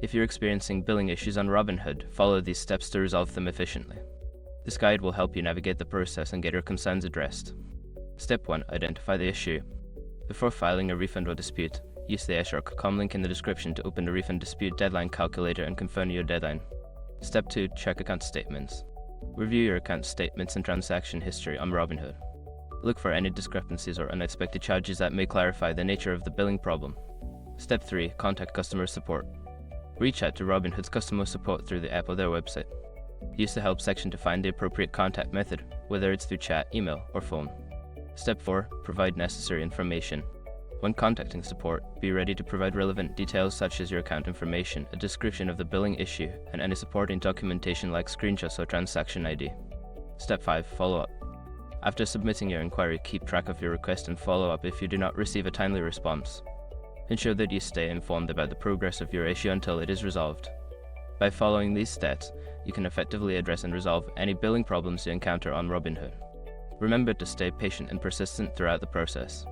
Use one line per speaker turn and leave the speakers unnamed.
If you're experiencing billing issues on Robinhood, follow these steps to resolve them efficiently. This guide will help you navigate the process and get your concerns addressed. Step 1. Identify the issue. Before filing a refund or dispute, use the eshor.com link in the description to open the refund dispute deadline calculator and confirm your deadline. Step 2. Check account statements. Review your account statements and transaction history on Robinhood. Look for any discrepancies or unexpected charges that may clarify the nature of the billing problem. Step 3. Contact customer support. Reach out to Robinhood's customer support through the app or their website. Use the help section to find the appropriate contact method, whether it's through chat, email, or phone. Step 4. Provide necessary information. When contacting support, be ready to provide relevant details such as your account information, a description of the billing issue, and any supporting documentation like screenshots or transaction ID. Step 5. Follow up. After submitting your inquiry, keep track of your request and follow up if you do not receive a timely response. Ensure that you stay informed about the progress of your issue until it is resolved. By following these steps, you can effectively address and resolve any billing problems you encounter on Robinhood. Remember to stay patient and persistent throughout the process.